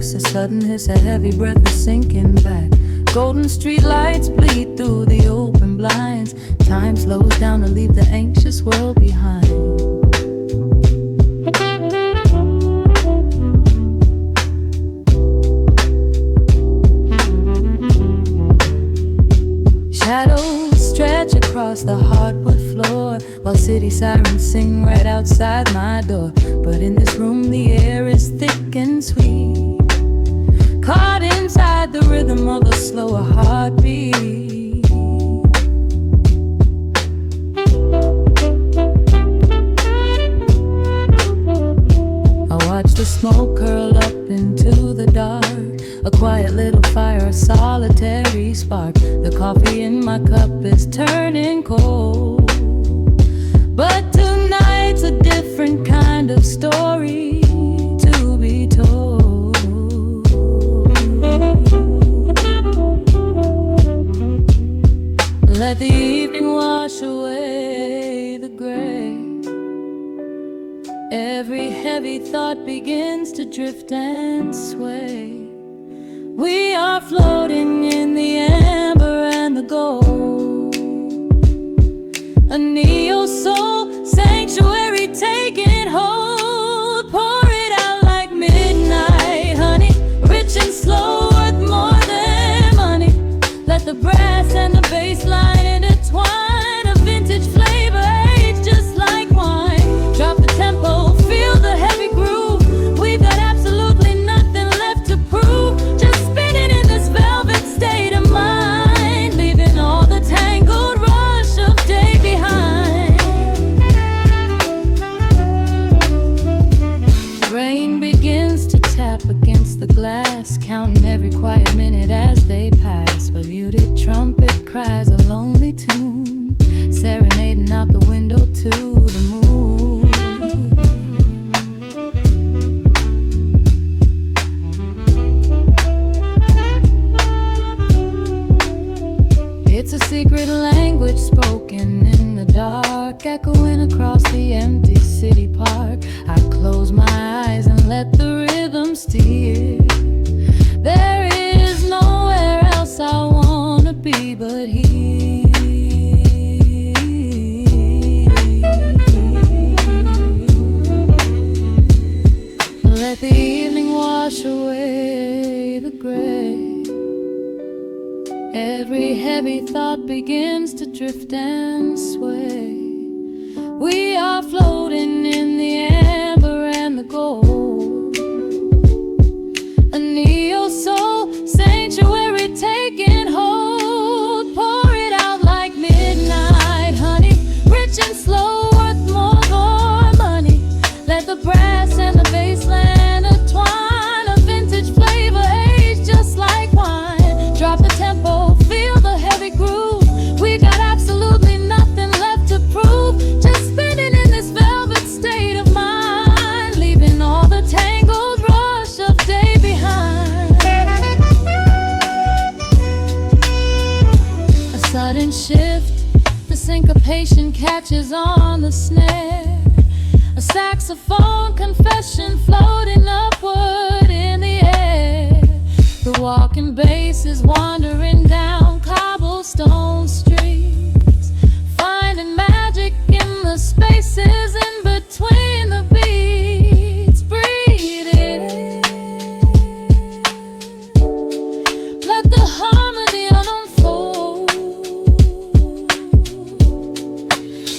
cracks, a sudden hiss, a heavy breath is sinking back. Golden street lights bleed through the open blinds. Time slows down to leave the anxious world behind. Shadows stretch across the hardwood floor, while city sirens sing right outside my door. But in this room the air is thick and sweet, caught inside the rhythm of a slower heartbeat. I watch the smoke curl up into the dark, a quiet little fire, a solitary spark. The coffee in my cup is turning cold, but tonight's a different kind of story to be told. Let the evening wash away the gray. Every heavy thought begins to drift and sway. We are floating in the amber and the gold, a neo-soul sanctuary taking hold. Pour it out like midnight honey, rich and slow, worth more than money. Let the brass and the bass line intertwine, a vintage flavor aged just like wine. Drop the tempo, feel the heavy groove. We've got absolutely nothing left to prove, just spinning in this velvet state of mind, leaving all the tangled rush of day behind. Rain begins to tap against the glass, counting every quiet minute as they pass. A muted trumpet cries a lonely tune, serenading out the window to the moon. It's a secret language spoken in the dark, echoing across the empty city park. I close my eyes and let the rhythm steer. There is nowhere else I wanna be but here. Let the evening wash away the gray. Every heavy thought begins to drift and sway. We are floating in the amber and the gold, a neo-soul sanctuary taking hold. Pour it out like midnight honey, rich and slow, worth more money. Let the brass and the bass line intertwine, a vintage flavor aged just like wine. Drop the tempo, feel the heavy groove. We got absolutely nothing left to prove, just spinning in this velvet state of mind, leaving all the tangled rush of day behind. A sudden shift, the syncopation catches on the snare. A saxophone confession floating upward in the air. The walking bass is wandering down cobblestone streets, finding magic in the spaces in between the beats. Breathe it in, let the harmony unfold.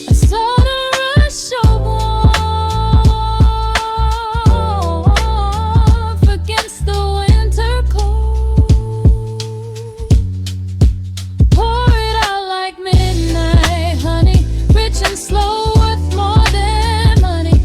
A sudden rush of warmth against the winter cold. Pour it out like midnight honey, rich and slow, worth more than money.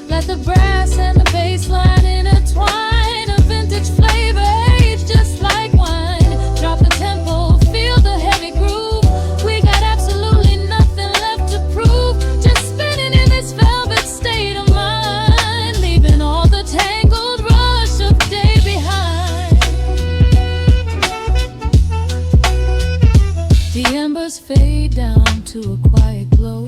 Let the brass and the bass line intertwine, a vintage flavor aged just like wine. Drop the tempo, feel the heavy groove. We got absolutely nothing left to prove, just spinning in this velvet state of mind, leaving all the tangled rush of day behind. The embers fade down to a quiet glow.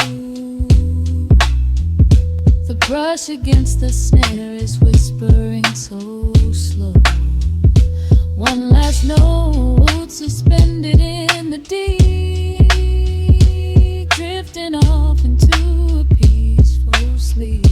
The brush against the snare is whispering so slow. One last note suspended in the deep, drifting off into a peaceful sleep.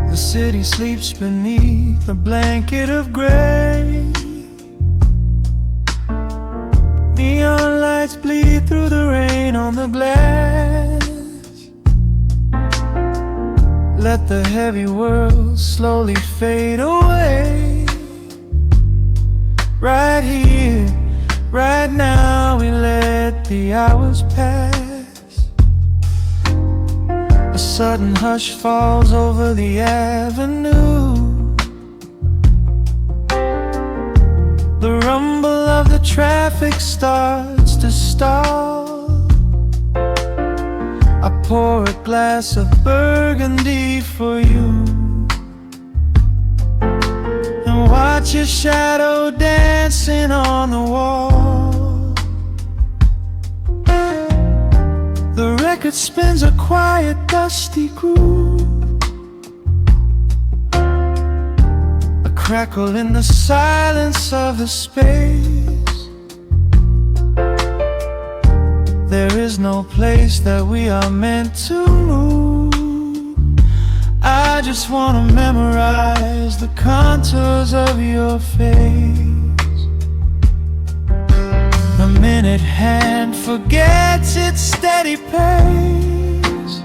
The city sleeps beneath a blanket of gray. Neon lights bleed through the rain on the glass. Let the heavy world slowly fade away. Right here, right now, we let the hours pass. A sudden hush falls over the avenue. The rumble of the traffic starts to stall. I pour a glass of burgundy for you and watch your shadow dancing on the wall. The record spins a quiet, dusty groove. A crackle in the silence of the space. There is no place that we are meant to move. I just wanna memorize the contours of your face. The minute hand forgets its steady pace.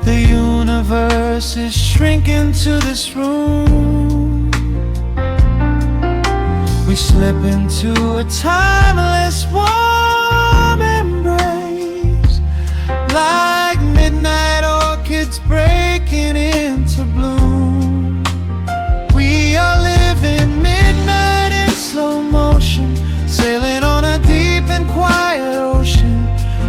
The universe is shrinking to this room. We slip into a timeless warm embrace, like midnight orchids breaking into bloom. We are living midnight in slow motion, sailing on a deep and quiet ocean,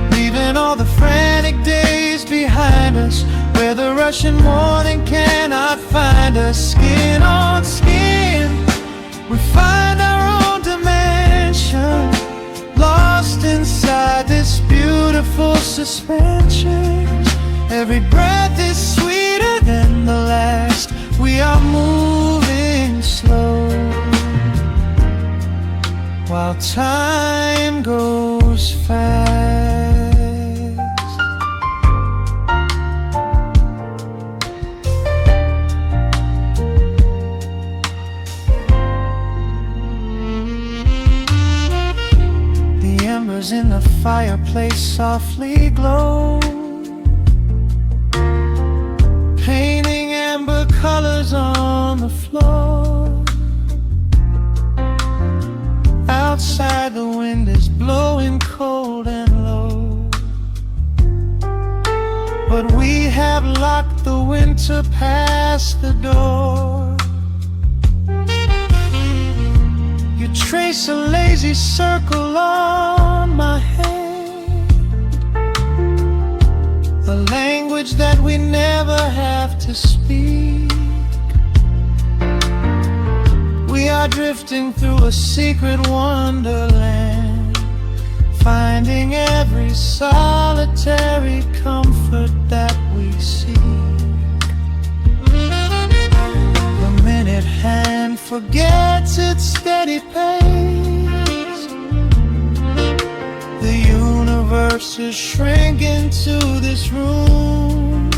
leaving all the frantic days behind us, where the rushing morning cannot find us. Skin on skin, we find our own dimension, lost inside this beautiful suspension. Every breath is sweeter than the last. We are moving slow, while time goes fast. The embers in the fireplace softly glow, painting amber colors on the floor. Outside the wind is blowing cold and low, but we have locked the winter past the door. You trace a lazy circle on my hand, a language that we never have to speak. We are drifting through a secret wonderland, finding every solitary comfort that we seek. The minute hand forgets its steady pace. The universe is shrinking to this room.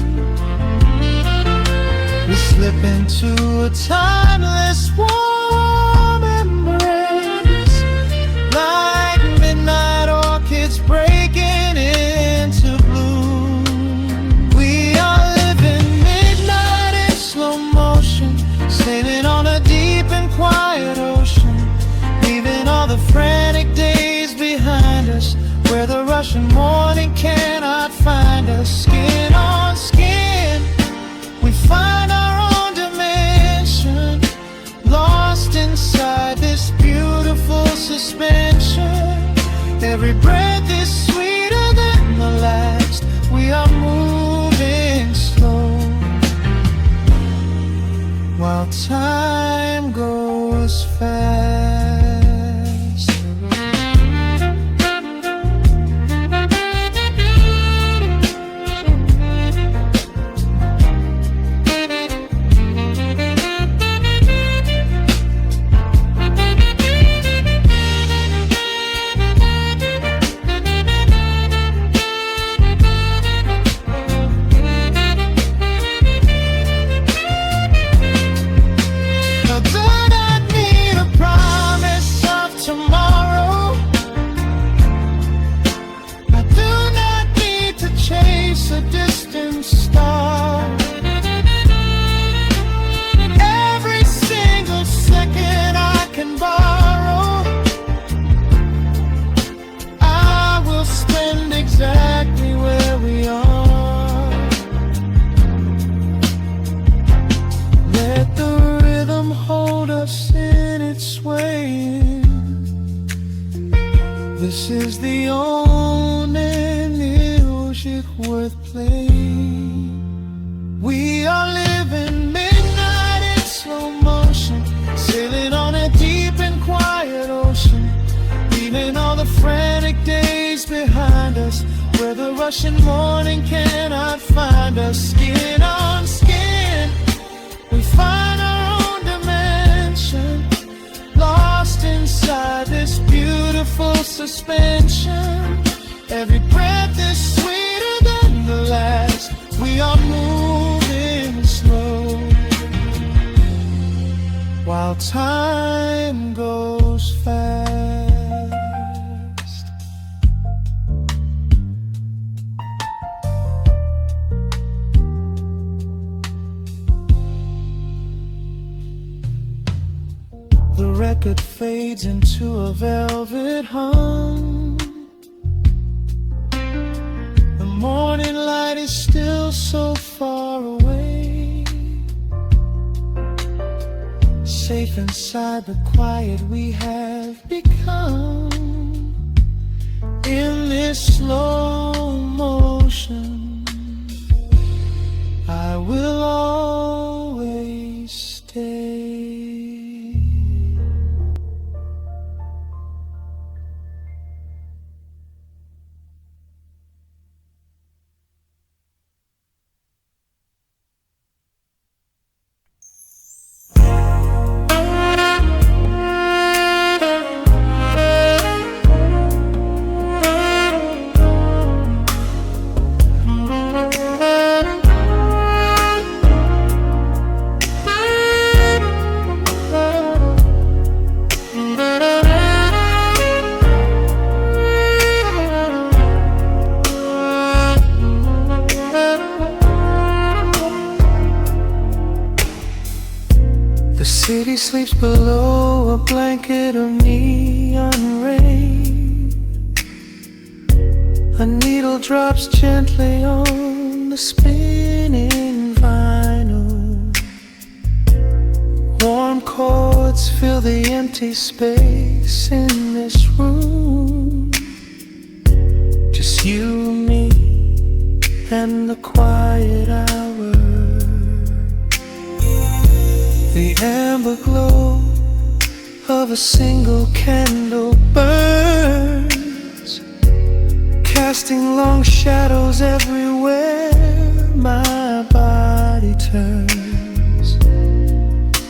We slip into a timeless warm embrace, like midnight orchids breaking into bloom. We are living midnight in slow motion, sailing on a deep and quiet us, where the Russian morning cannot find us. Skin on skin, we find our own dimension, lost inside this beautiful suspension. Every breath is sweeter than the last. We are moving slow, while time goes fast. A distant star, every single second I can borrow, I will spend exactly where we are. Let the rhythm hold us in its swaying. This is the only music worth playing. We are living midnight in slow motion, sailing on a deep and quiet ocean, leaving all the frantic days behind us, where the Russian morning cannot find us. Skin on skin, we find our own dimension, lost inside this beautiful suspension. Every breath is sweeter than the last. We are moving slow, while time goes fast. The record fades into a velvet hum. Morning light is still so far away, safe inside the quiet we have become. In this slow motion, I will always stay. The city sleeps below a blanket of neon rain. A needle drops gently on the spinning vinyl. Warm chords fill the empty space in this room. Just you, me, and the quiet hour. The amber glow of a single candle burns, casting long shadows everywhere my body turns.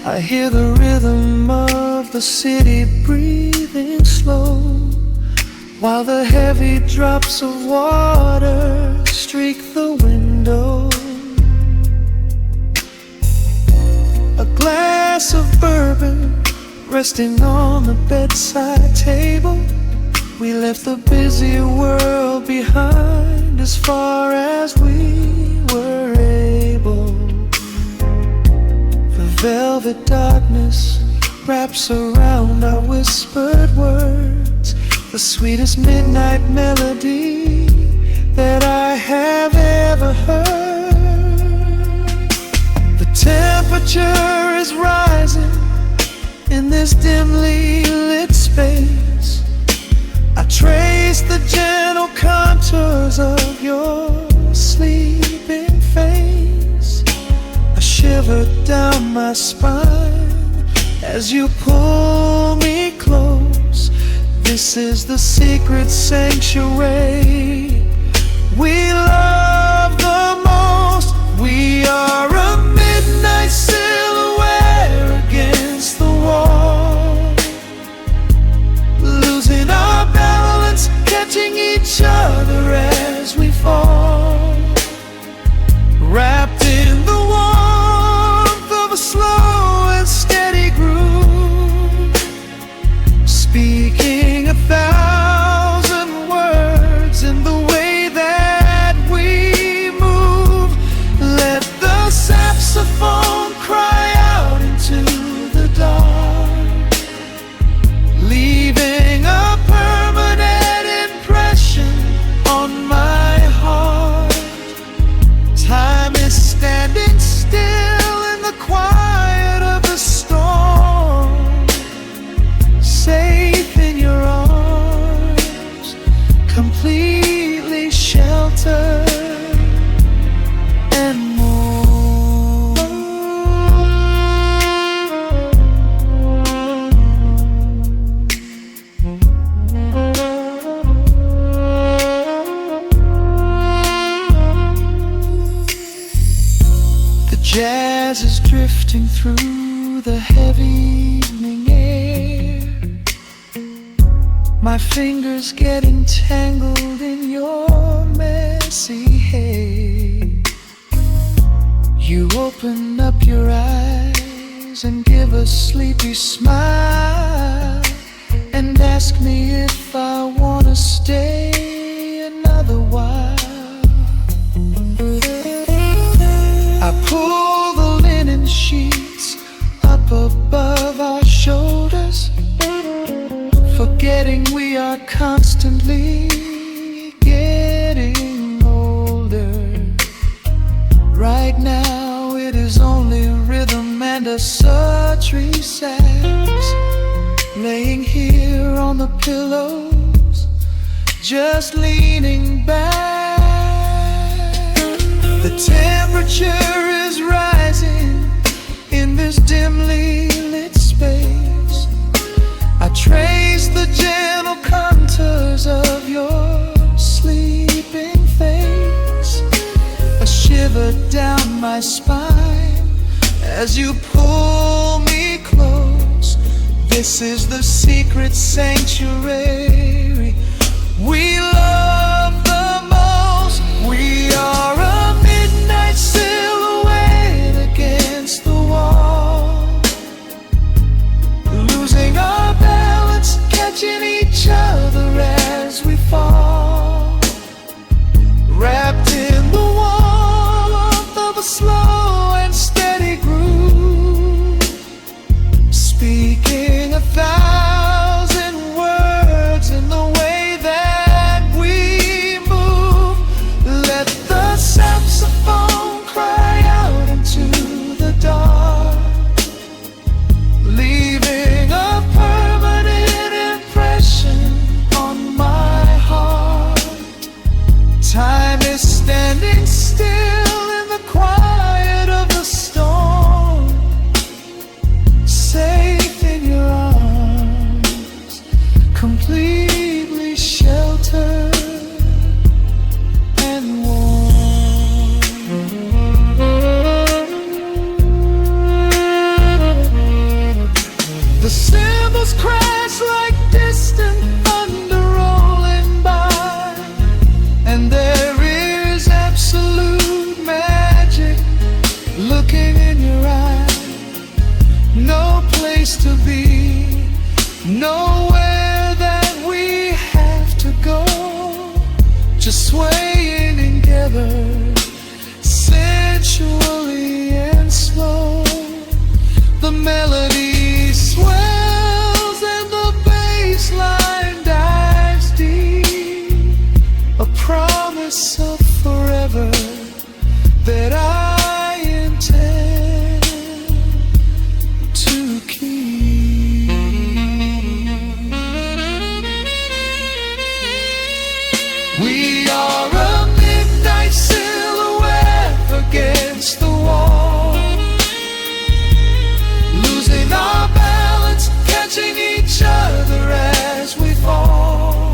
I hear the rhythm of the city breathing slow, while the heavy drops of water streak the window. A glass of bourbon resting on the bedside table. We left the busy world behind as far as we were able. The velvet darkness wraps around our whispered words. the sweetest midnight melody that I have ever heard. The temperature is rising in this dimly lit space. I trace the gentle contours of your sleeping face. I shiver down my spine as you pull me close. This is the secret sanctuary we love the most. We are a midnight silhouette against the wall, losing our balance, catching each other as we fall, wrapped in the warmth of a slow and steady groove, speaking 1,000 words in the way that we move. Let the saxophone cry out into the dark, leaving a permanent impression on my heart. Time is standing still in the quiet of the storm, safe in your arms, completely sheltered and more. The jazz is drifting through the heavy evening air, my fingers get entangled in your messy hair. You open up your eyes and give a sleepy smile, and ask me if I wanna stay another while. I pull the linen sheets up above our shoulders, forgetting we are constantly getting older. Right now it is only rhythm and a sultry sax, laying here on the pillows, just leaning back. The temperature is rising in this dimly lit space. I trace the gentle contours of your sleeping face. A shiver down my spine as you pull me close. This is the secret sanctuary we love the most. We are a midnight silhouette against the wall, losing our balance, catching each other as we fall, wrapped in the warmth of a slow and steady groove, speaking 1,000 words in the way that we move. Let the saxophone cry out into the dark, leaving a permanent impression on my heart. Time is standing still in the quiet of the storm, safe in your arms, completely sheltered and warm. The cymbals crash like distant thunder rolling by, and there is absolute magic looking in your eyes. No place to be, nowhere that we have to go, just swaying together, sensually and slow. The melody swells and the bass line dies. promise of forever that I intend to keep. We are a midnight silhouette against the wall, losing our balance, catching each other as we fall,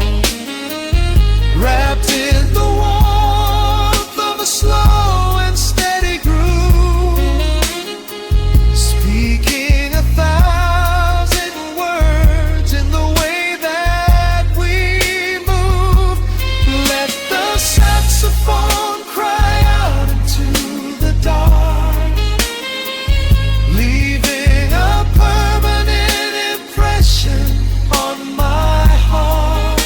wrapped in the warmth of a slow and steady groove, speaking 1,000 words in the way that we move. Let the saxophone cry out into the dark, leaving a permanent impression on my heart.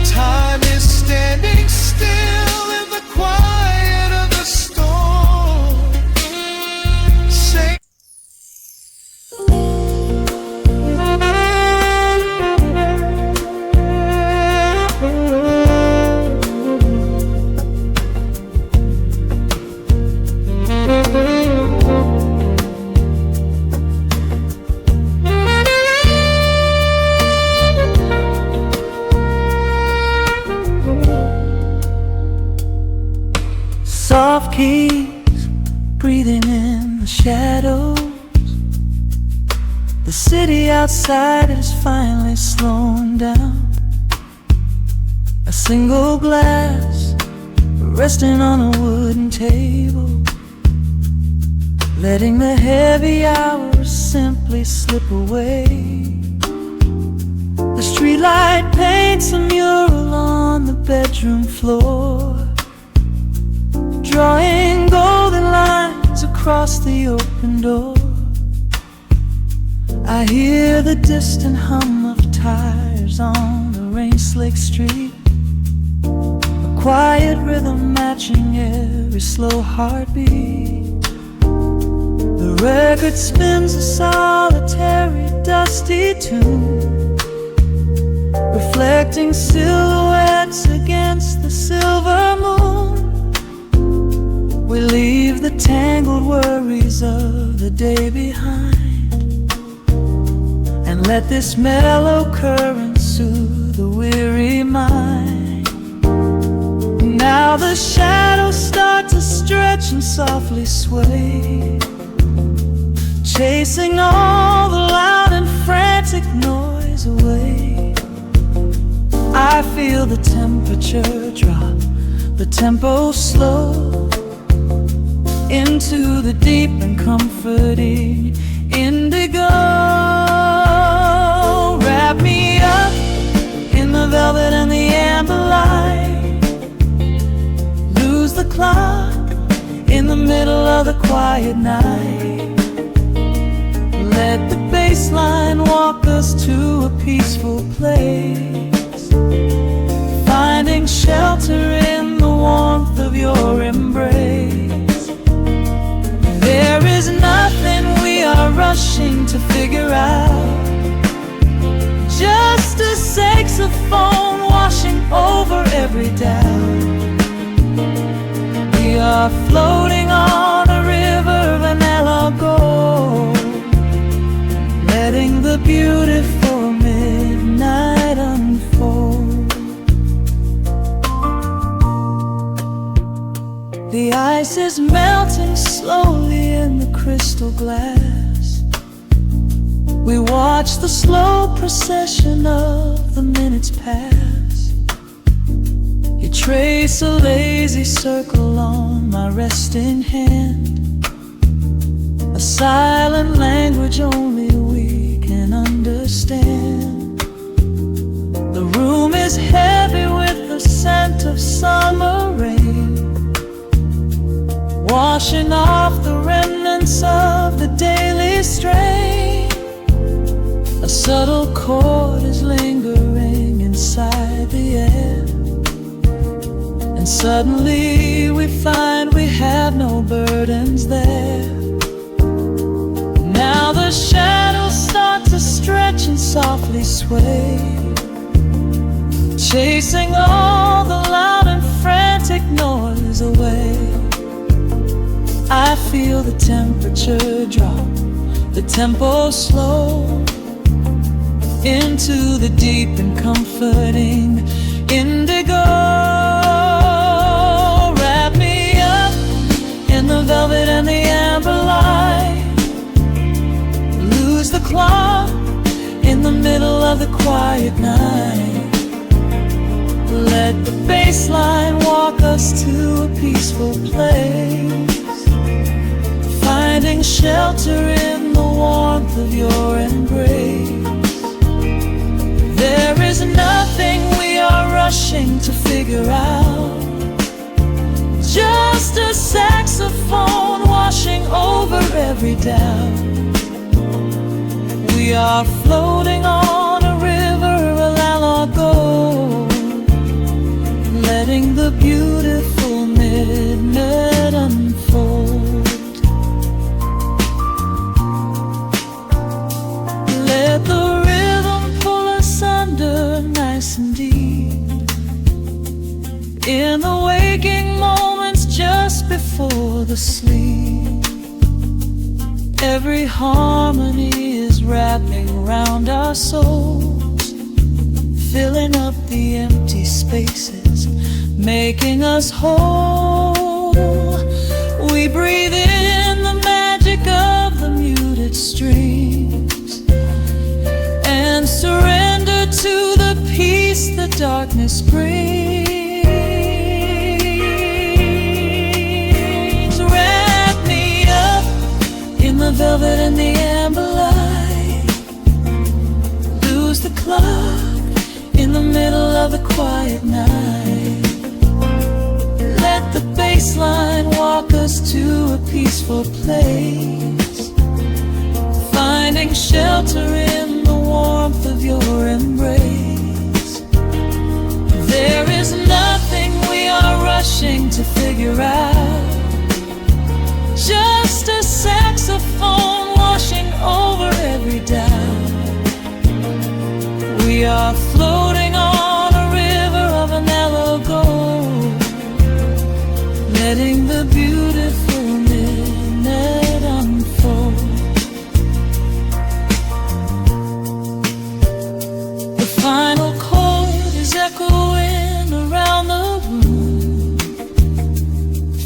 Time is standing still in the quiet of the storm. Say soft keys breathing in the shadows. The city outside is finally slowing down. A single glass resting on a wooden table, letting the heavy hours simply slip away. The streetlight paints a mural on the bedroom floor, drawing golden lines across the open door. I hear the distant hum of tires on the rain-slicked street, a quiet rhythm matching every slow heartbeat. The record spins a solitary, dusty tune, reflecting silhouettes against the silver moon. We leave the tangled worries of the day behind, and let this mellow current soothe the weary mind. Now the shadows start to stretch and softly sway, chasing all the loud and frantic noise away. I feel the temperature drop, the tempo slow, into the deep and comforting indigo. Wrap me up in the velvet and the amber light, lose the clock in the middle of the quiet night. Let the bassline walk us to a peaceful place, finding shelter in the warmth of your embrace. There is nothing we are rushing to figure out, just a saxophone washing over every doubt. We are floating on a river vanilla gold, letting the beautiful midnight unfold. The ice is melting slowly in the crystal glass. We watch the slow procession of the minutes pass. You trace a lazy circle on my resting hand, a silent language only we can understand. The room is heavy with the scent of summer rain, washing off the remnants of the daily strain. A subtle chord is lingering inside the air, and suddenly we find we have no burdens there. Now the shadows start to stretch and softly sway, chasing all the loud and frantic feel the temperature drop, the tempo slow into the deep and comforting indigo. Wrap me up in the velvet and the amber light. Lose the clock in the middle of the quiet night. Let the bassline walk us to a peaceful place, finding shelter in the warmth of your embrace. There is nothing we are rushing to figure out, just a saxophone washing over every doubt. We are floating on a river, a lago, letting the beautiful midnight unfold. Let the rhythm pull us under nice and deep, in the waking moments just before the sleep. Every harmony is wrapping around our souls, filling up the empty spaces, making us whole. We breathe in the magic of the muted strings and surrender to the peace the darkness brings. Wrap me up in the velvet and the amber light. Lose the clock in the middle of the quiet night. Let the bassline walk us to a peaceful place, finding shelter in the warmth of your embrace. There is nothing we are rushing to figure out, just a saxophone washing over every doubt. We are floating on a river of vanilla gold, letting the beautiful midnight unfold. The final chord is echoing around the room,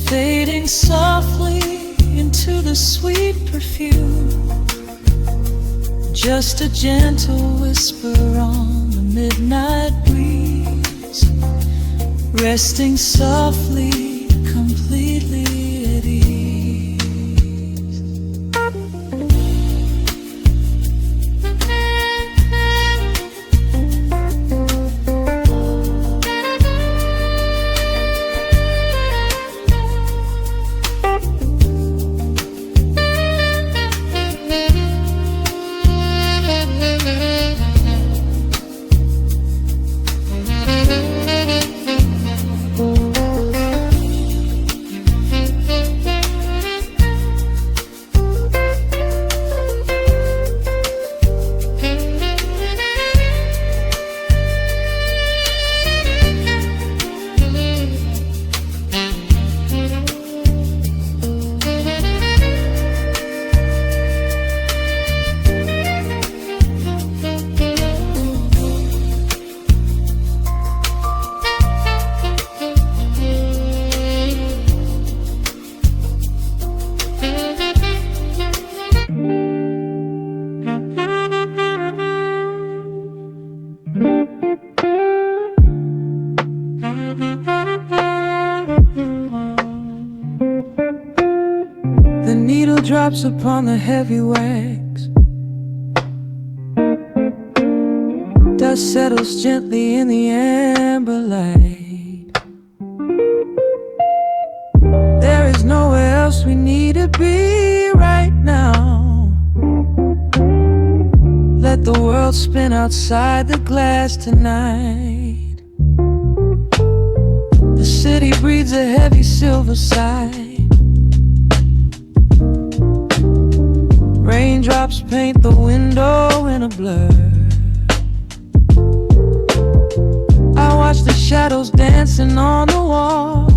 fading softly into the sweet perfume. Just a gentle whisper on the midnight breeze, resting softly, completely at ease. The needle drops upon the heavy wax. Dust settles gently in the amber light. There is nowhere else we need to be right now. Let the world spin outside the glass tonight. The city breathes a heavy silver sigh. Raindrops paint the window in a blur. I watch the shadows dancing on the wall,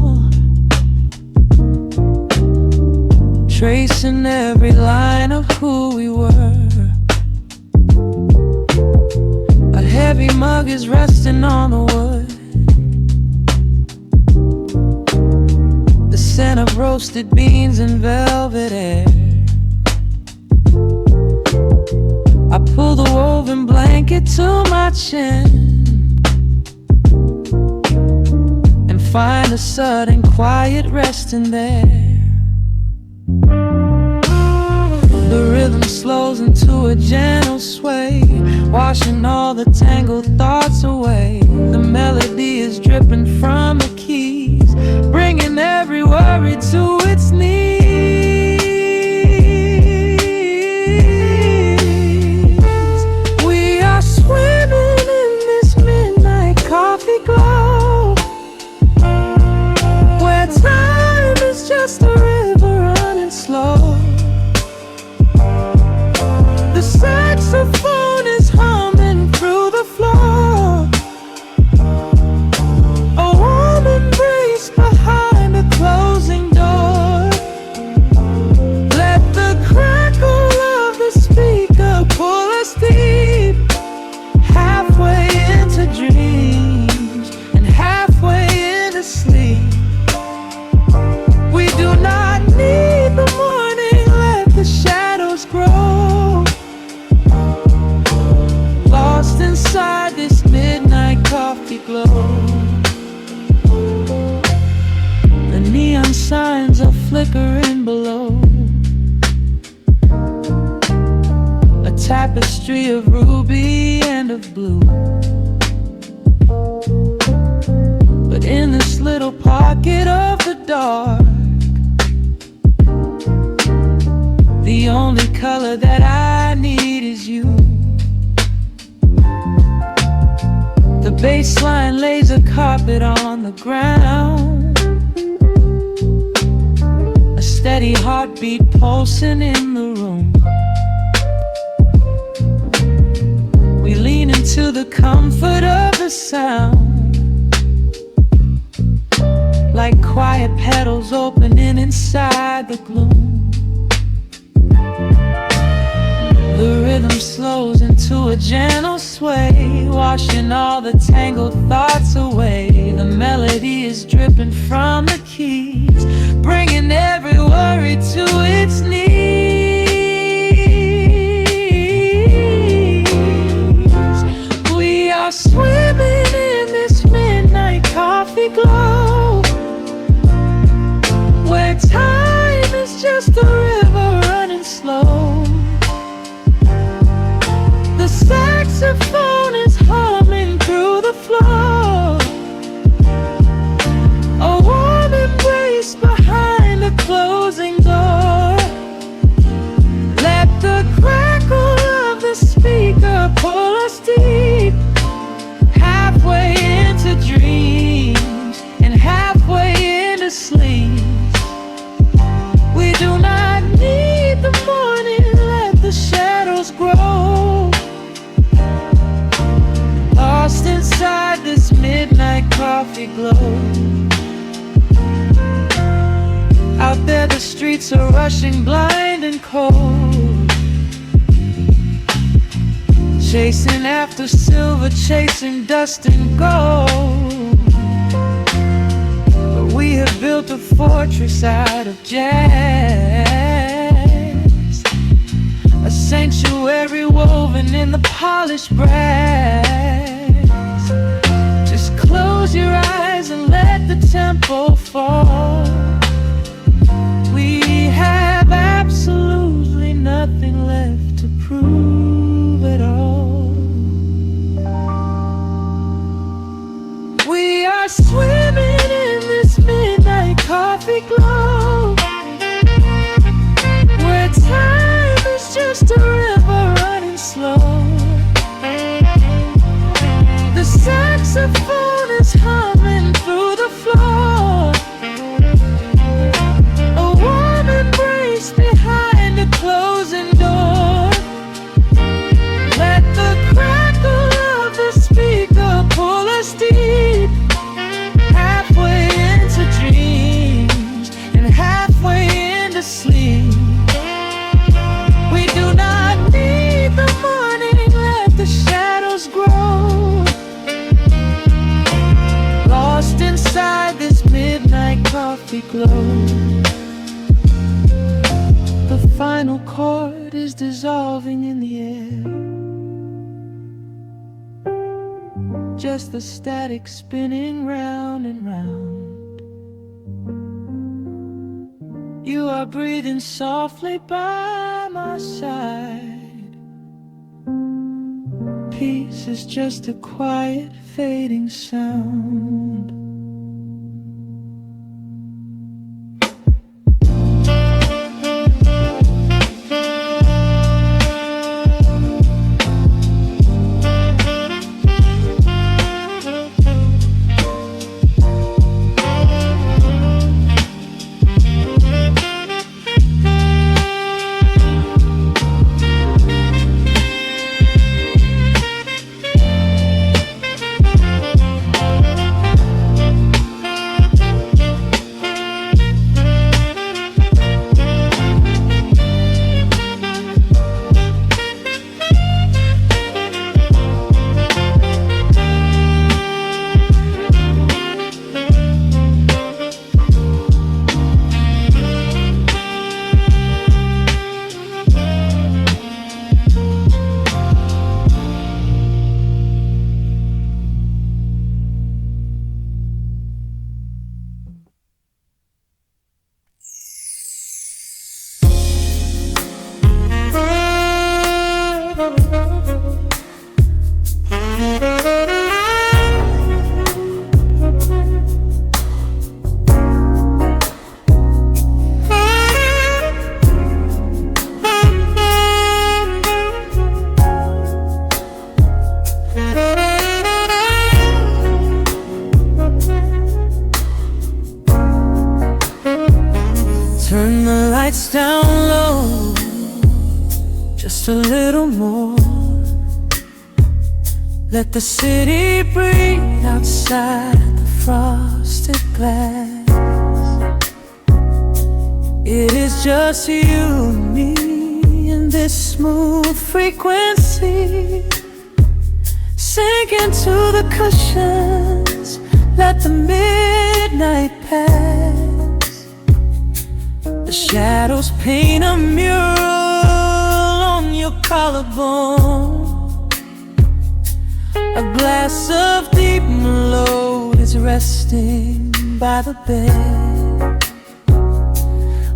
tracing every line of who we were. A heavy mug is resting on the wood. The scent of roasted beans and velvet air. I pull the woven blanket to my chin and find a sudden quiet resting there. The rhythm slows into a gentle sway, washing all the tangled thoughts away. The melody is dripping from the keys, bringing every worry to its knees. We are swimming in this midnight coffee glow, where time is just a river running slow. The saxophone is humming through the floor. A warm embrace behind a closing door. Let the crackle of the speaker pull us deep, halfway into dreams and halfway into sleep. We do not need the morning, let the shadows grow. Lost inside this midnight coffee glow. The neon signs are flickering below. A tapestry of ruby and of blue. But in this little pocket of the dark, the only color that I need is you. The bassline lays a carpet on the ground, a steady heartbeat pulsing in the room. We lean into the comfort of the sound, like quiet petals opening inside the gloom. The rhythm slows into a gentle sway, washing all the tangled thoughts away. The melody is dripping from the keys, bringing every worry to its knees. We are swimming in this midnight coffee glow, where time is just a river running slow. The saxophone is humming through the floor. A warm embrace behind a closing door. Let the crackle of the speaker pull us deep, halfway into dreams and halfway into sleep. We do not need the morning, let the shadows grow. Lost inside this midnight coffee glow. Out there the streets are rushing blind and cold, chasing after silver, chasing dust and gold. But we have built a fortress out of jazz, a sanctuary woven in the polished brass. Just close your eyes and let the tempo fall. We have absolutely nothing left to prove at all. We are swimming in this midnight coffee glow, where time is just a river running slow. The saxophone is humming through the floor. glow. The final chord is dissolving in the air, just the static spinning round and round. You are breathing softly by my side. Peace is just a quiet fading sound. Turn the lights down low, just a little more. Let the city breathe outside the frosted glass. It is just you and me in this smooth frequency. Sink into the cushions, let the midnight pass. The shadows paint a mural on your collarbone. A glass of deep Merlot is resting by the bed.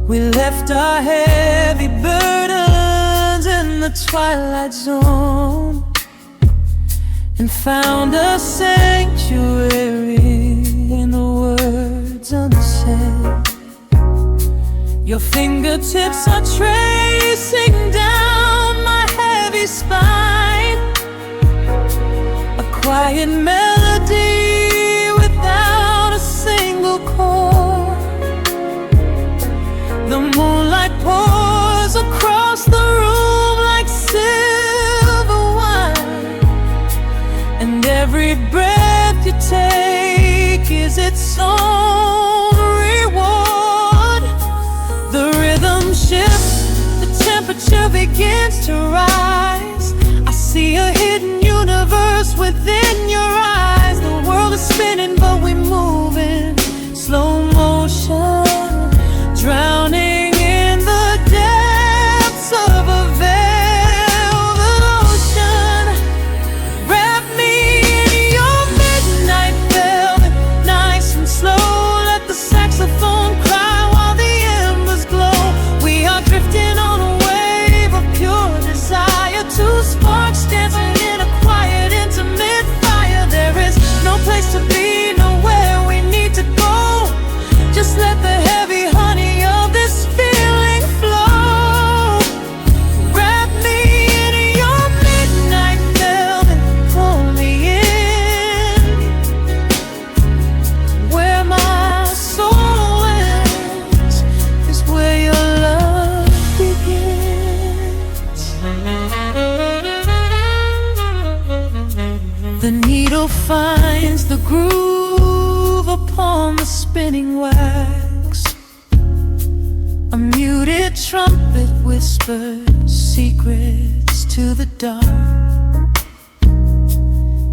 We left our heavy burdens in the twilight zone and found a sanctuary in the words unsaid. Your fingertips are tracing down my heavy spine, a quiet melody without a single chord. The moonlight pours across the room like silver wine, and every breath you take is its own reward. The rhythm shifts, the temperature begins to rise. I see a hidden universe within your eyes. The world is spinning but we move in slow motion, drowning in the depths of a velvet ocean. Wrap me in your midnight velvet, nice and slow. Let the saxophone cry while the embers glow. We are drifting on a wave of pure desire, two sparks dancing in a quiet, intimate fire. There is no place to be, nowhere we need to go. Just let the heavy honey of this feeling flow. Wrap me in your midnight velvet, pull me in, where my soul ends is where your love begins. The needle finds the groove upon the spinning wax. A muted trumpet whispers secrets to the dark.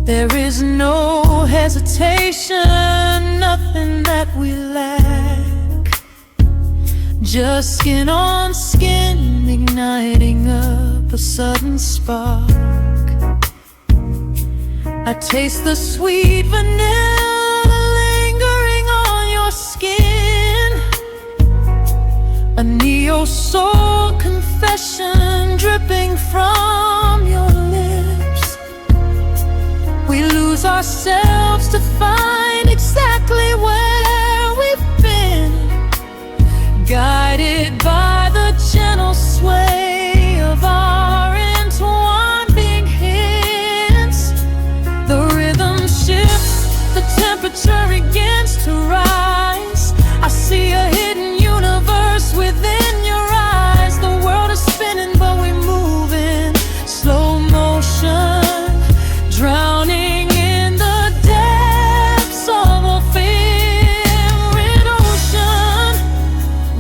There is no hesitation, nothing that we lack. Just skin on skin, igniting up a sudden spark. I taste the sweet vanilla lingering on your skin, a neo-soul confession dripping from your lips. We lose ourselves to find exactly where we've been, guided by the gentle sway of our entwined hints. The rhythm shifts, the temperature begins to rise. I see a hidden universe within your eyes. The world is spinning, but we move in slow motion, drowning in the depths of a favorite ocean.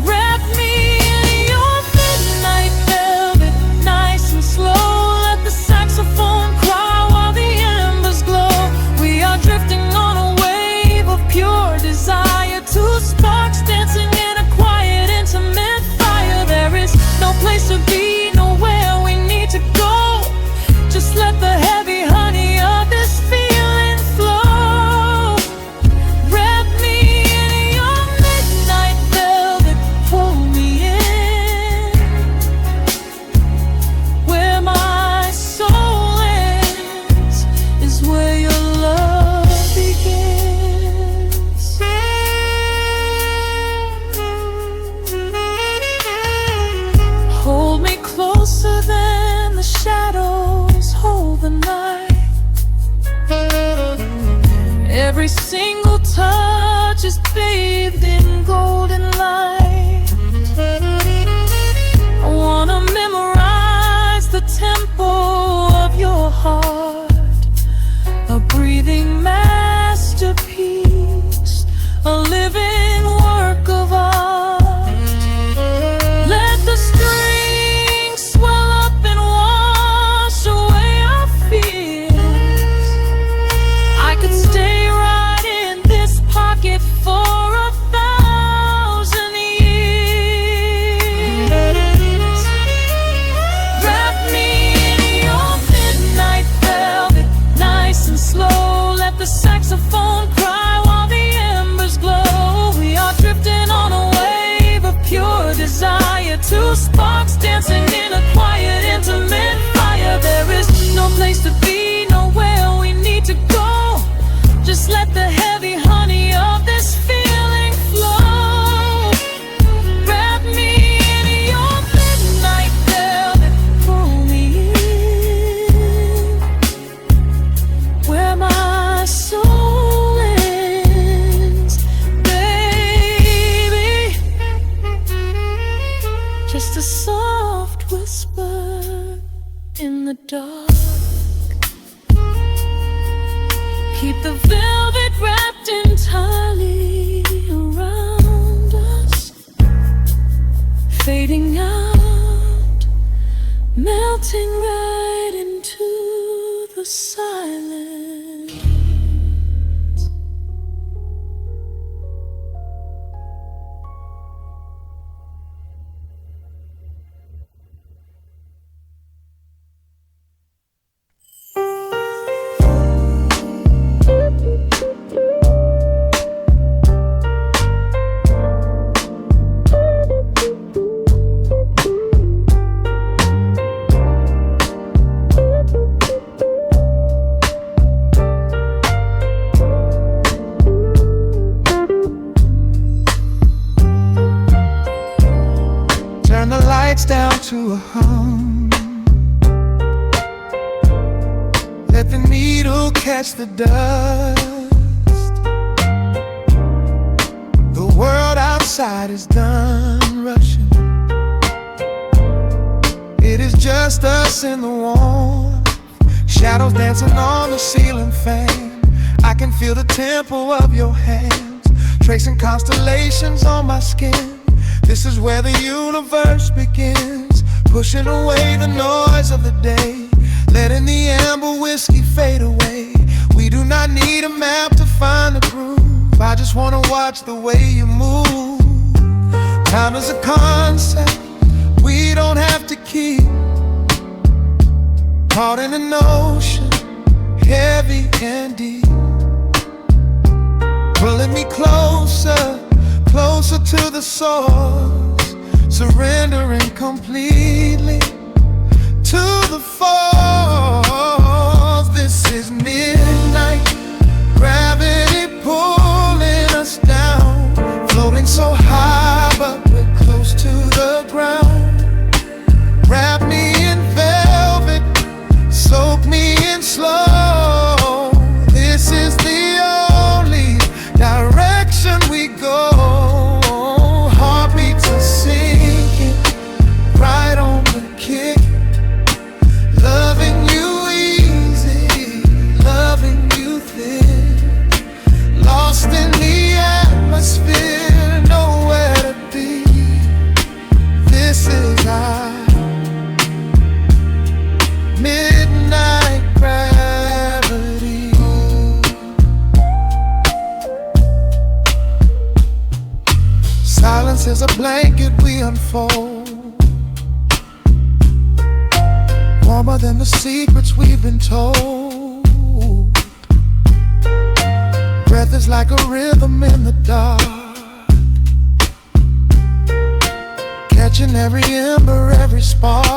Wrap me in your midnight velvet, nice and slow. Let the saxophone cry while the embers glow. We are drifting on a wave of pure desire, two sparks dancing in a quiet, intimate fire. There is no place to be, nowhere we need to go. Just let the heavy honey of this feeling flow. Wrap me in your midnight velvet, pull me in. Where my soul ends is where your love begins. Hold me closer than the shadows hold the night. Every single touch is bathed in golden light. I wanna memorize the tempo of your heart, a breathing masterpiece, a living work of art. Let the strings swell up and wash away our fears. I could stay right in this pocket for 1,000 years. Wrap me in your midnight velvet, nice and slow. Let the saxophone cry while the embers glow. We are drifting on a wave of pure desire, two sparks dancing in a quiet, intimate fire. There is no place to be, nowhere we need to go. Just let the heavy honey of this feeling flow. Wrap me in your midnight velvet, pull me in. Where my soul ends, baby. Just a soft whisper in the dark. Keep the velvet wrapped entirely around us, fading out, melting right into the silence. Turn the lights down to a hum. Let the needle catch the dust. The world outside is done rushing. It is just us in the warmth, shadows dancing on the ceiling fan. I can feel the tempo of your hands, tracing constellations on my skin. This is where the universe begins, pushing away the noise of the day, letting the amber whiskey fade away. We do not need a map to find the groove. I just wanna watch the way you move. Time is a concept we don't have to keep. Caught in an ocean, heavy and deep, pulling me closer, closer to the source, surrendering completely to the force. This is midnight, gravity pulling us down, floating so high but we're close to the ground. Wrap me in velvet, soak me in slow. This is the only direction we go. Heartbeats are sinking, right on the kick. Loving you easy, loving you thin. Lost in the atmosphere, nowhere to be. This is our midnight gravity. Silence is a blanket we unfold, warmer than the secrets we've been told. Breath is like a rhythm in the dark, catching every ember, every spark.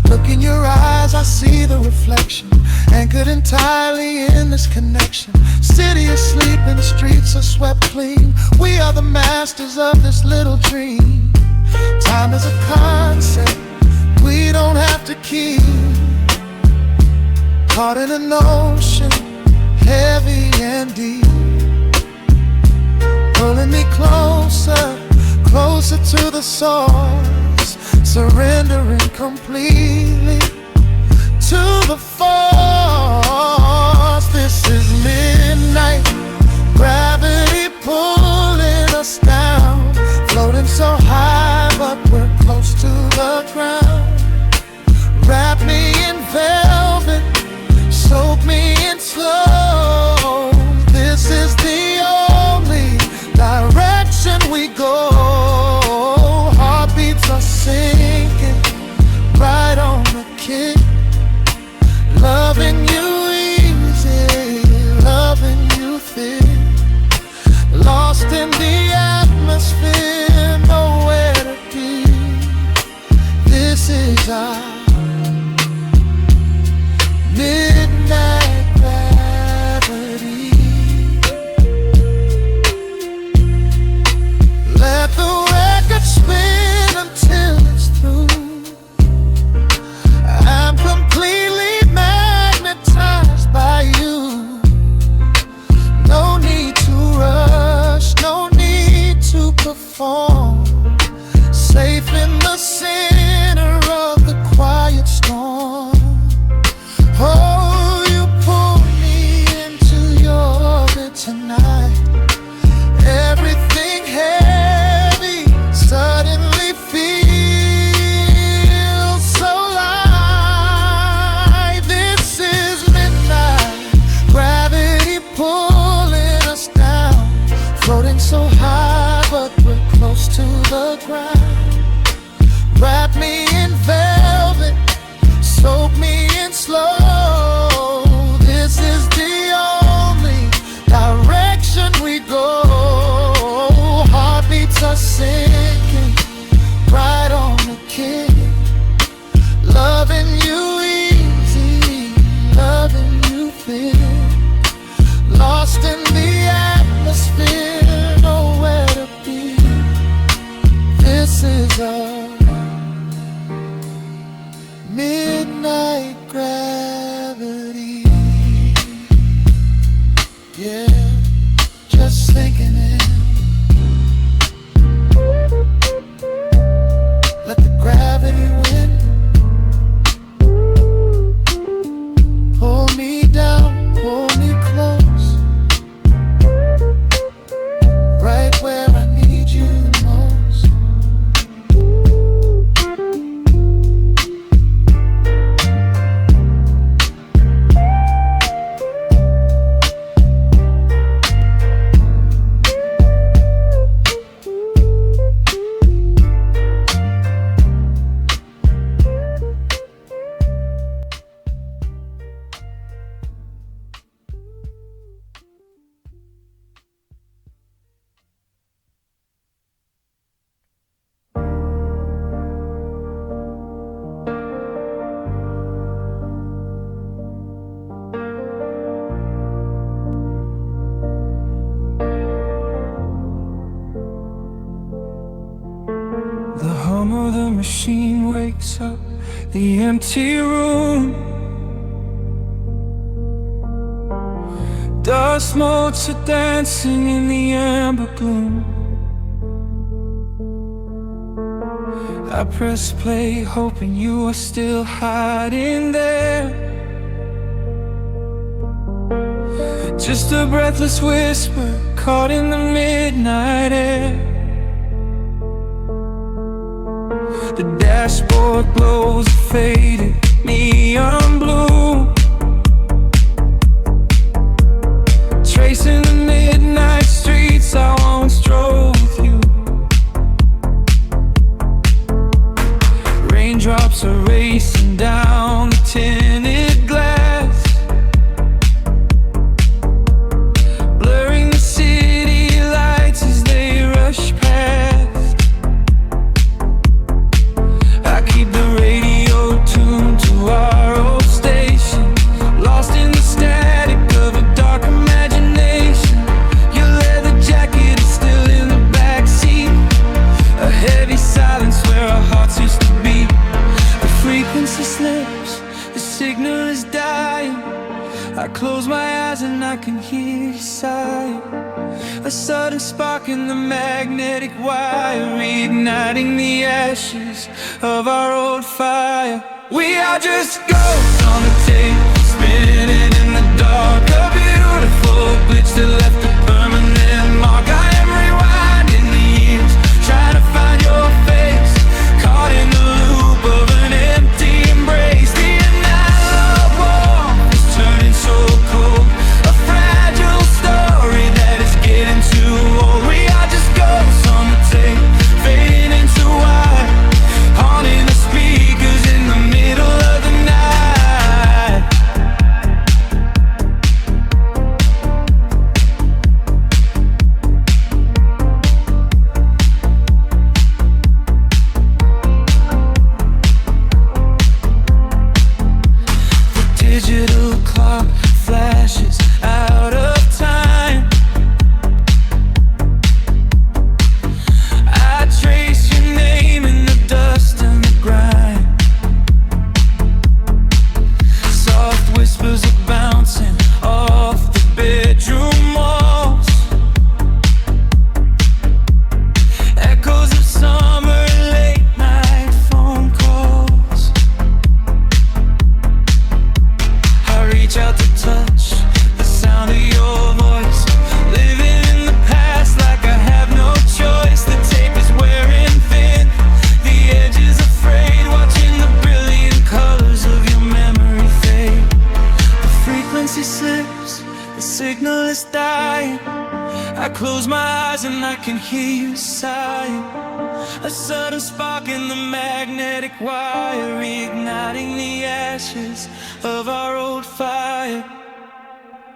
Look in your eyes, I see the reflection, anchored entirely in this connection. City asleep and the streets are swept clean. We are the masters of this little dream. Time is a concept we don't have to keep. Caught in an ocean, heavy and deep, pulling me closer, closer to the source, surrendering completely to the force. This is midnight, gravity pulling us down, floating so high but we're close to the ground. Wrap me in velvet, soak me in slow. This is the only direction we go. Heartbeats are sinking, right on the kick. Loving you easy, loving you thin. Lost in the atmosphere, nowhere to be. This is our midnight gravity. Let the record spin until it's through. I'm completely magnetized by you. No need to rush, no need to perform. Safe in the center of the quiet storm. Oh, you pull me into your orbit tonight. Everything heavy suddenly feels so light. This is midnight, gravity pulling us down, floating so high but we're close to the ground. Wrap me in velvet, soak me in slow. This is the only direction we go. Heartbeats are sinking, right on the kick. Loving you easy, loving you thin. Lost in the atmosphere, nowhere to be. This is a midnight gravity. Yeah, just sinking in. Let the gravity win. Pull me down, pull me close, right where I need you the most. the machine wakes up the empty room. Dust motes are dancing in the amber gloom. I press play, hoping you are still hiding there. Just a breathless whisper caught in the midnight air. The dashboard glows a faded neon blue, tracing the midnight streets I once drove with you. Raindrops are racing down the tinted glass, blurring the city lights as they rush past. I keep the radio tuned to our old station, lost in the static of a dark imagination. Your leather jacket is still in the backseat, a heavy silence where our hearts used to beat. The frequency slips, the signal is dying. I close my eyes and I can hear you sigh. A sudden spark in the magnetic wire, reigniting the ashes of our old fire. We are just ghosts on the tape, spinning in the dark. A beautiful glitch that left a permanent mark. I am rewinding the years, trying to find your face, caught in the loop of an empty embrace. The analog warmth is turning so cold, a fragile story that is getting too old. We are just ghosts on the tape, fading into white, haunting the speakers in the middle of the night. The digital clock flashes out of time. I trace your name in the dust and the grime. Soft whispers are bouncing off the bedroom walls, echoes of summer late night phone calls. I reach out to touch the sound of your voice, living in the past like I have no choice. The tape is wearing thin, the edge is afraid, watching the brilliant colors of your memory fade. The frequency slips, the signal is dying. I close my eyes and I can hear you sighing. A sudden spark in the magnetic wire, reigniting the ashes of our old fire.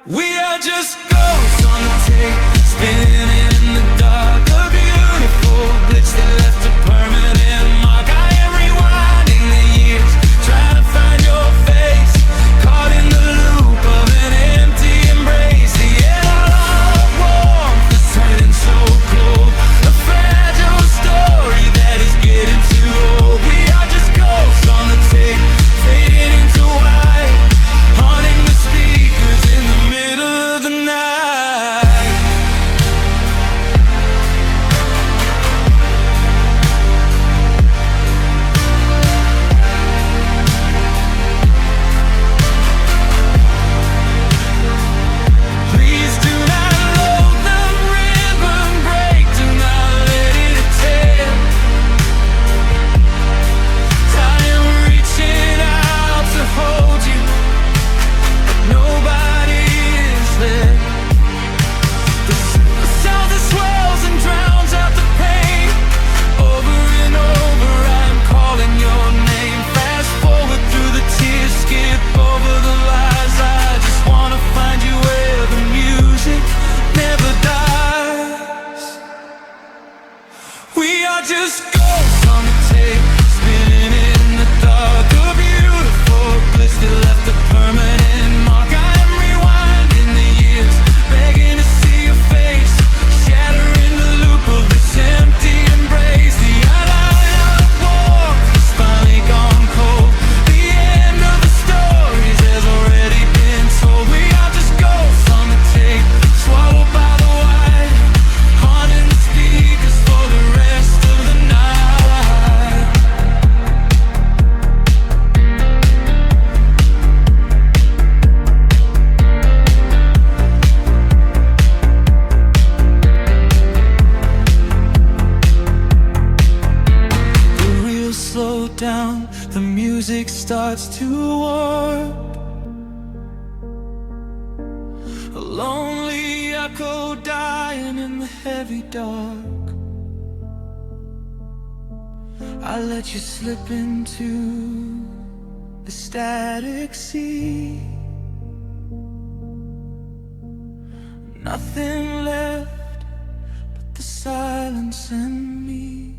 We are just ghosts on the tape, spinning in the dark. A beautiful glitch that left a permanent mark. I am rewinding the years, trying to find your face, caught in the loop of an empty embrace. The analog warmth is turning so cold, a fragile story that is getting too old. We are just ghosts on the tape, fading into white, haunting the speakers in the middle of the night. down, the music starts to warp. A lonely echo dying in the heavy dark. I let you slip into the static sea. Nothing left but the silence and me.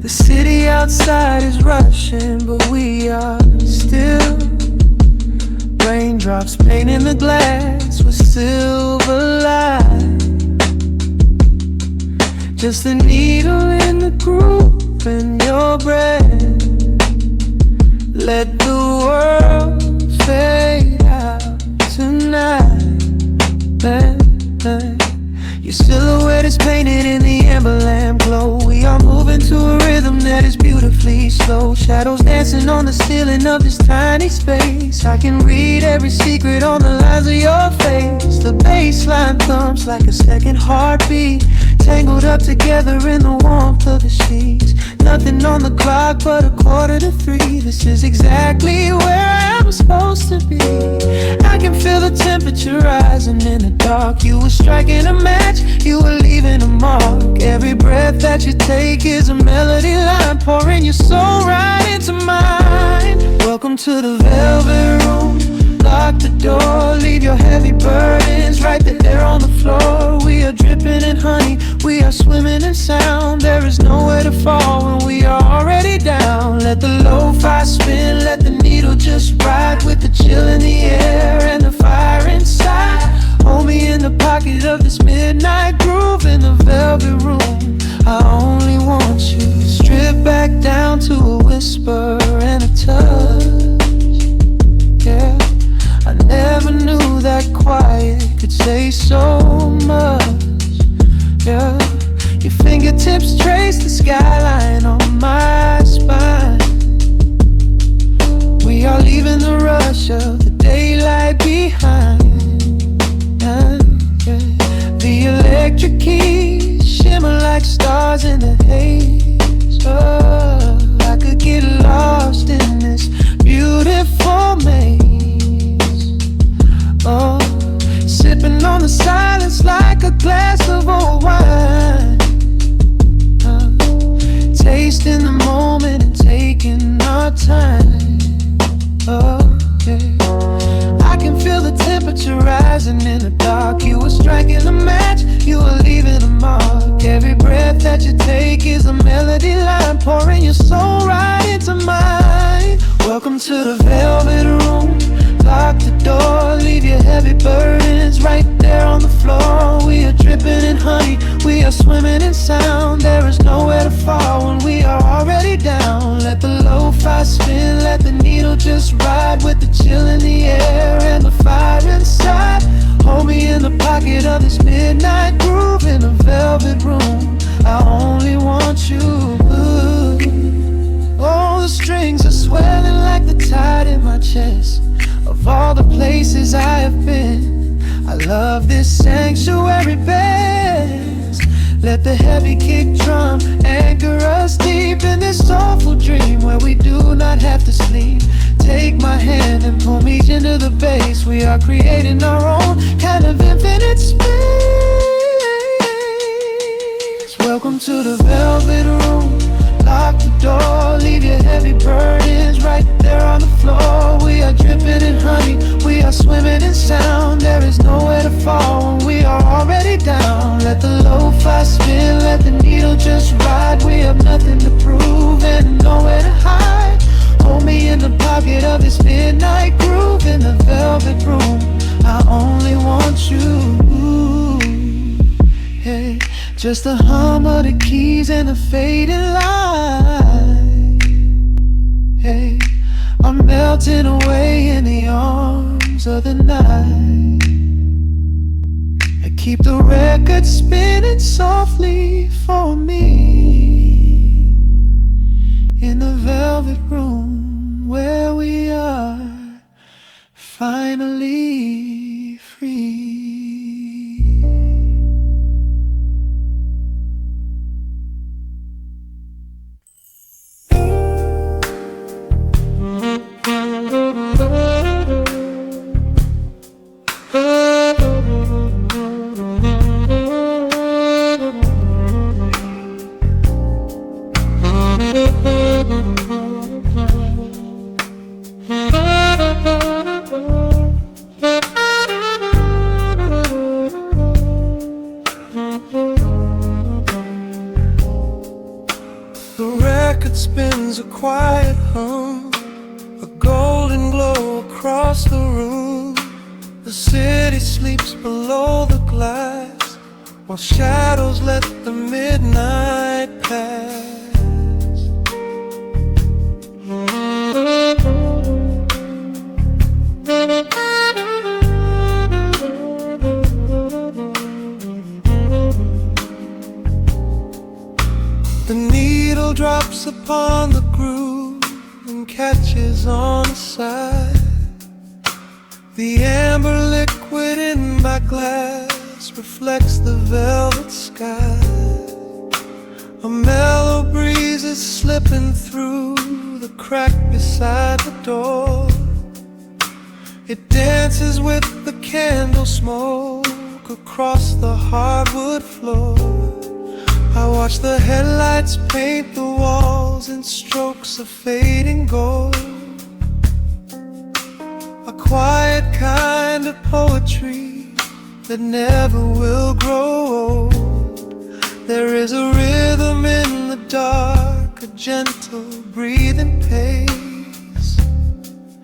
The city outside is rushing, but we are still. Raindrops painting the glass with silver light. Just a needle in the groove in your breath. Let the world fade out tonight. Your silhouette is painted in the amber lamp glow. We are moving to a rhythm that is beautifully slow. Shadows dancing on the ceiling of this tiny space. I can read every secret on the lines of your face. The bassline thumps like a second heartbeat, tangled up together in the warmth of the sheets. Nothing on the clock but 2:45. This is exactly where I'm supposed to be. I can feel the temperature rising in the dark. You were striking a match, you were leaving a mark. Every breath that you take is a melody line, pouring your soul right Welcome to the velvet room. Lock the door, leave your heavy burdens right there on the floor. We are dripping in honey, we are swimming in sound. There is nowhere to fall when we are already down. Let the lo-fi spin, let the needle just ride with the chill in the air and the fire inside. Hold me in the pocket of this midnight groove in the velvet room. I only want you. Strip back down to a whisper and a touch. Yeah, I never knew that quiet could say so much. Yeah, your fingertips trace the skyline on my spine. We are leaving the rush of the daylight behind. Yeah. The electric keys shimmer like stars in the haze. Oh, I could get lost in this beautiful maze. Oh, sipping on the silence like a glass of old wine. Tasting the moment and taking our time. Oh, yeah. I can feel the temperature rising in the dark. You were striking a match, you were leaving a mark. Every breath that you take is a melody line, pouring your soul right into mine. Welcome to the velvet room. Lock the door, leave your heavy burdens right there on the floor. We are dripping in honey, we are swimming in sound. There is nowhere to fall when we are already down. Let the lo-fi spin, let the needle just ride with the chill in the air and the fire inside. Hold me in the pocket of this midnight groove in a velvet room. I only want you. Oh, the strings are swelling like the tide in my chest. Of all the places I have been, I love this sanctuary best. Let the heavy kick drum anchor us deep in this soulful dream where we do not have to sleep. Take my hand and pull me into the bass. We are creating our own kind of infinite space. Welcome to the velvet room. Lock the door, leave your heavy burdens right there on the floor. We are dripping in honey, we are swimming in sound. There is nowhere to fall when we are already down. Let the lo-fi spin, let the needle just ride. We have nothing to prove and nowhere to hide. Hold me in the pocket of this midnight groove in the velvet room. I only want you. Hey, just the hum of the keys and the fading light. Hey, I'm melting away in the arms of the night. I keep the record spinning softly for me in the velvet room where we are finally free. Spins a quiet hum, a golden glow across the room. The city sleeps below the glass, while shadows let the midnight pass. The needle drops upon the groove and catches on the side. The amber liquid in my glass reflects the velvet sky. A mellow breeze is slipping through the crack beside the door. It dances with the candle smoke across the hardwood floor. I watch the headlights paint the walls in strokes of fading gold. kind of poetry that never will grow old. There is a rhythm in the dark, a gentle breathing pace,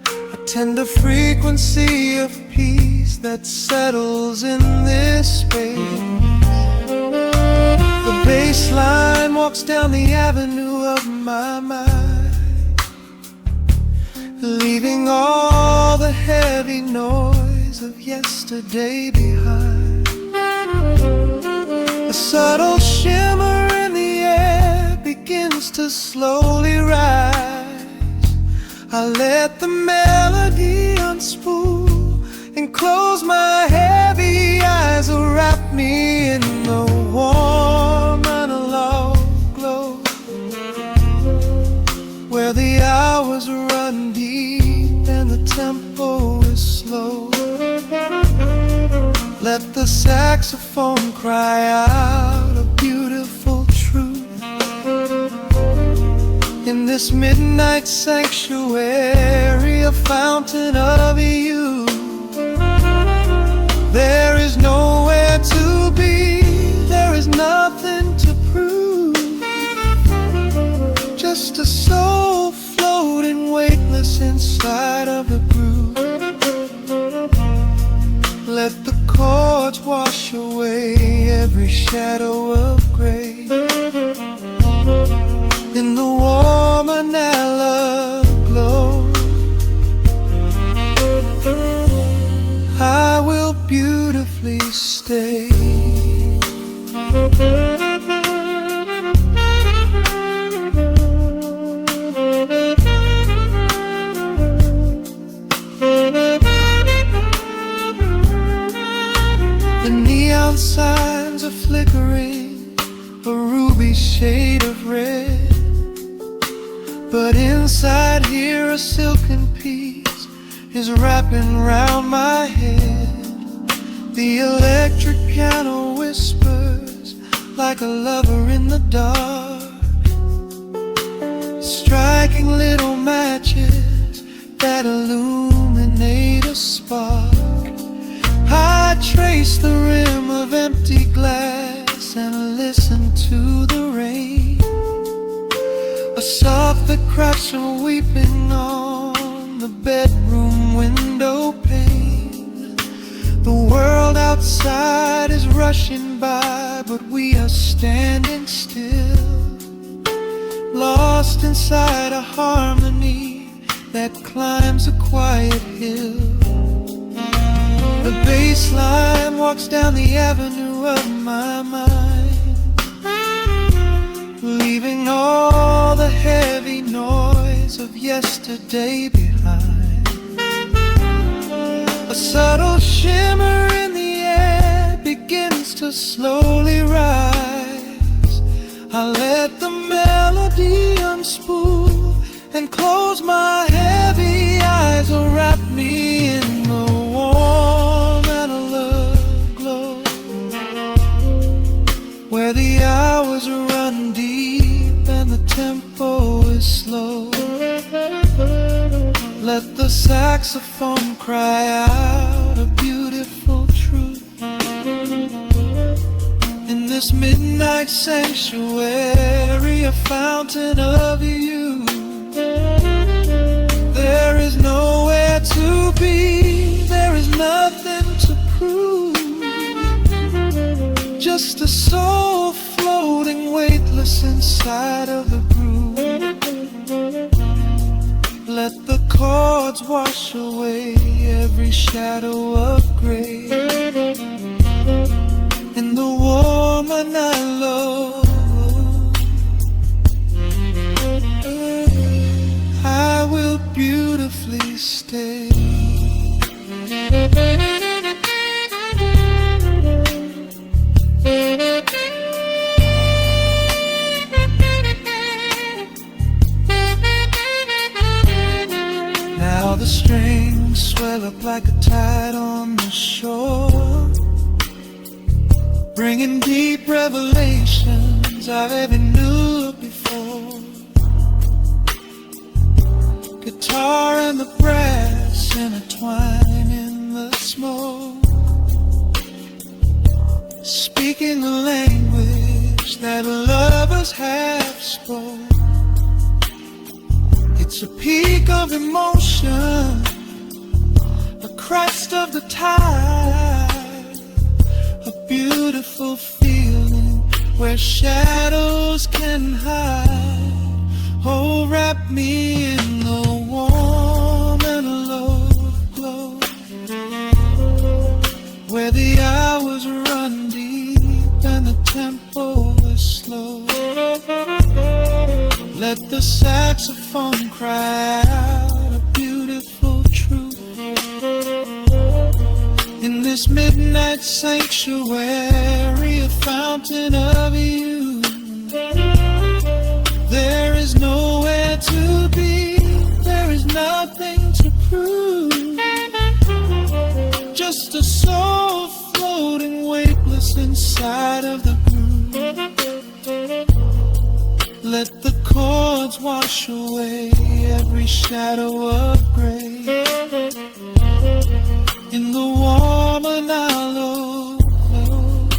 a tender frequency of peace that settles in this space. The bassline walks down the avenue of my mind, leaving all the heavy noise of yesterday behind. A subtle shimmer in the air begins to slowly rise. I let the melody unspool and close my heavy eyes, wrap me in the warm analog glow, where the hours run deep and the tempo is slow. Let the saxophone cry out a beautiful truth in this midnight sanctuary, a fountain of youth. There is nowhere to be, there is nothing to prove, just a soul floating weightless inside of the groove. Let the chords wash away every shadow of gray in the warm analog glow. I will beautifully stay. The neon signs are flickering, a ruby shade of red, but inside here a silken peace is wrapping round my head. The electric piano whispers like a lover in the dark, striking little matches that illuminate a spark. I trace the rim of empty glass and listen to the rain, a soft that cracks from weeping on the bedroom window pane. The world outside is rushing by, but we are standing still, lost inside a harmony that climbs a quiet hill. The bassline walks down the avenue of my mind, leaving all the heavy noise of yesterday behind. A subtle shimmer in the air begins to slowly rise. I let the melody unspool and close my heavy eyes, wrap me in the warm analog glow, where the hours run deep and the tempo is slow. Let the saxophone cry out a beautiful truth in this midnight sanctuary, a fountain of youth. There is nowhere to be, there is nothing to prove, just a soul floating weightless inside of the groove. Let the chords wash away every shadow of gray in the warm analog. I will beautifully stay. Now the strings swell up like a tide on the shore, bringing deep revelations I've ever knew before. Guitar and the brass intertwine in the the smoke, speaking a language that lovers have spoke. It's a peak of emotion, a crest of the tide, a beautiful feeling where shadows can hide. Oh, wrap me in the warm and alone glow, where the hours run deep and the tempo is slow. Let the saxophone cry out a beautiful truth in this midnight sanctuary, a fountain of youth. There is nowhere to be, there is nothing to prove, just a soul floating weightless inside of the groove. Let the chords wash away every shadow of gray in the warm and hollow glow.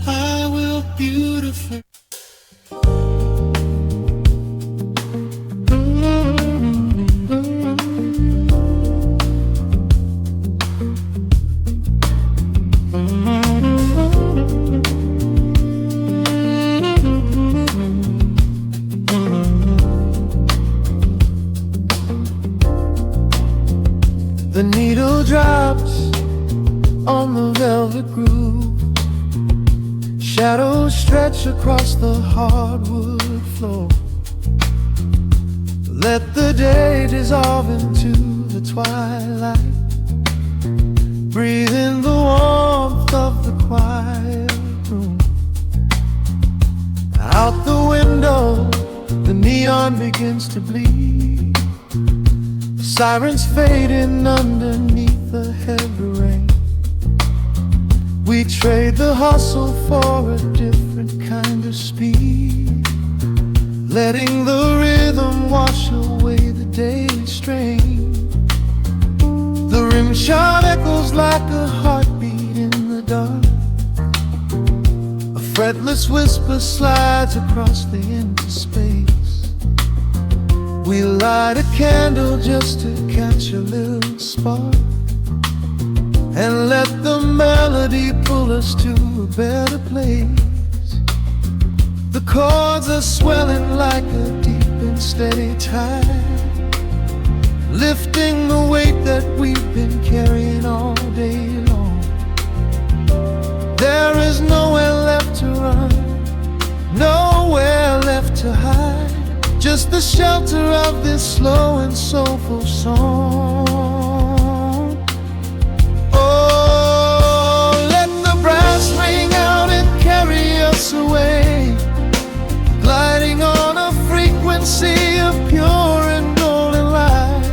I will beautify. The needle drops on the velvet groove, shadows stretch across the hardwood floor. Let the day dissolve into the twilight, breathe in the warmth of the quiet room. Out the window, the neon begins to bleed, sirens fading underneath the heavy rain. We trade the hustle for a different kind of speed, letting the rhythm wash away the daily strain. The rim shot echoes like a heartbeat in the dark, a fretless whisper slides across the empty space. We light a candle just to catch a little spark, and let the melody pull us to a better place. The chords are swelling like a deep and steady tide, lifting the weight that we've been carrying all day long. There is nowhere left to run, nowhere left to hide, just the shelter of this slow and soulful song. Oh, let the brass ring out and carry us away, gliding on a frequency of pure and golden light.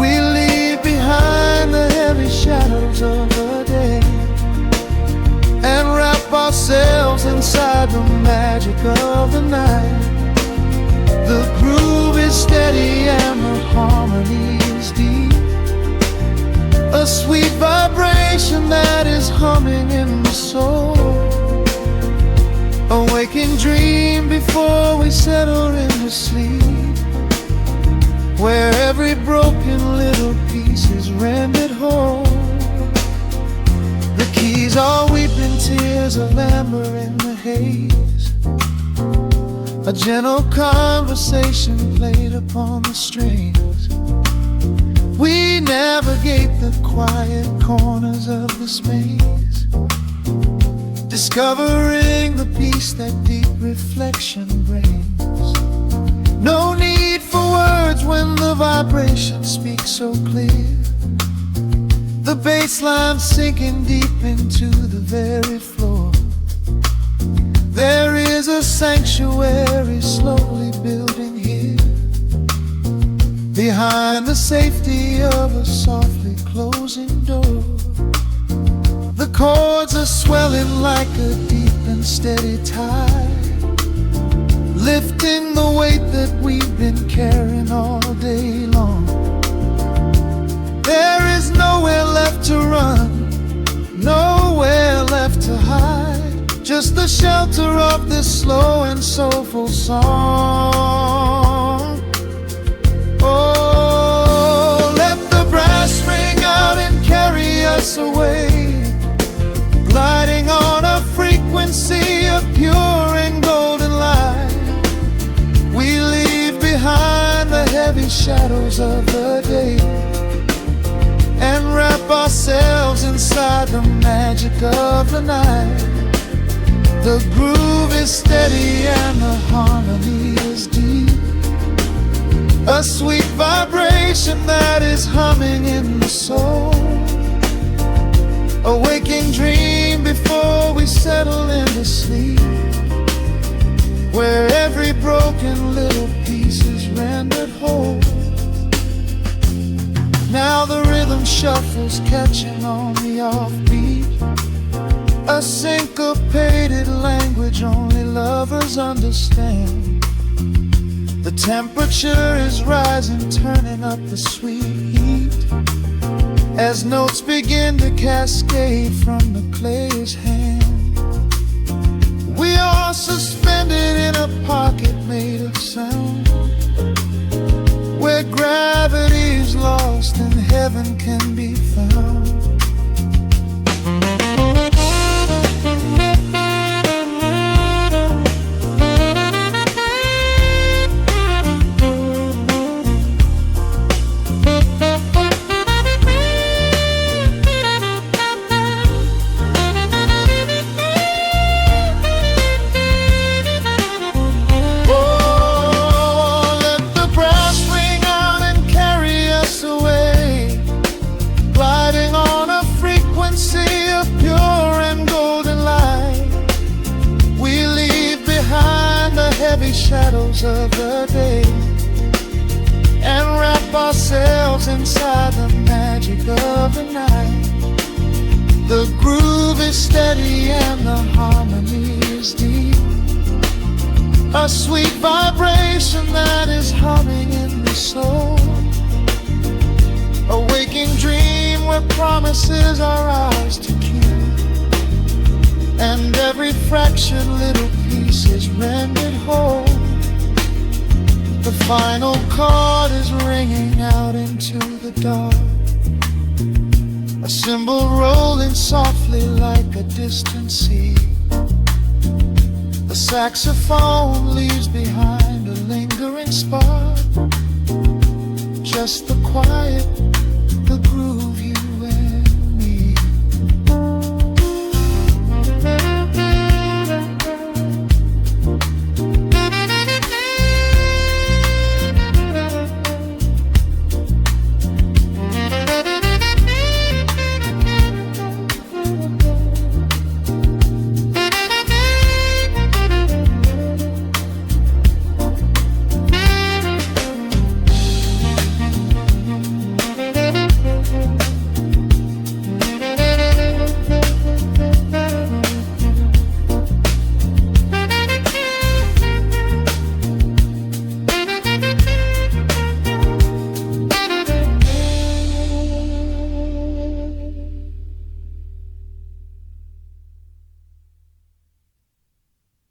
We leave behind the heavy shadows of the day and wrap ourselves inside the magic of the night. The groove is steady and the harmony is deep, a sweet vibration that is humming in the soul, a waking dream before we settle into sleep, where every broken little piece is rendered whole. The keys are weeping tears of amber in the haze, a gentle conversation played upon the strings. We navigate the quiet corners of the space, discovering the peace that deep reflection brings. No need for words when the vibration speaks so clear, the bass line sinking deep into the very floor. There is a sanctuary slowly building here, behind the safety of a softly closing door. The chords are swelling like a deep and steady tide, lifting the weight that we've been carrying all day long. There is nowhere left to run, nowhere left to hide, just the shelter of this slow and soulful song. Oh, let the brass ring out and carry us away, gliding on a frequency of pure and golden light. We leave behind the heavy shadows of the day and wrap ourselves inside the magic of the night. The groove is steady and the harmony is deep, a sweet vibration that is humming in the soul, a waking dream before we settle into sleep, where every broken little piece is rendered whole. Now the rhythm shuffles, catching on the offbeat, a syncopated language only lovers understand. The temperature is rising, turning up the sweet heat, as notes begin to cascade from the player's hand. We are suspended in a pocket made of sound, where gravity is lost and heaven can be found. Shadows of the day and wrap ourselves inside the magic of the night. The groove is steady and the harmony is deep, a sweet vibration that is humming in the soul, a waking dream where promises are ours to keep, and every fractured little piece is rendered whole. The final chord is ringing out into the dark, a cymbal rolling softly like a distant sea. The saxophone leaves behind a lingering spark, just the quiet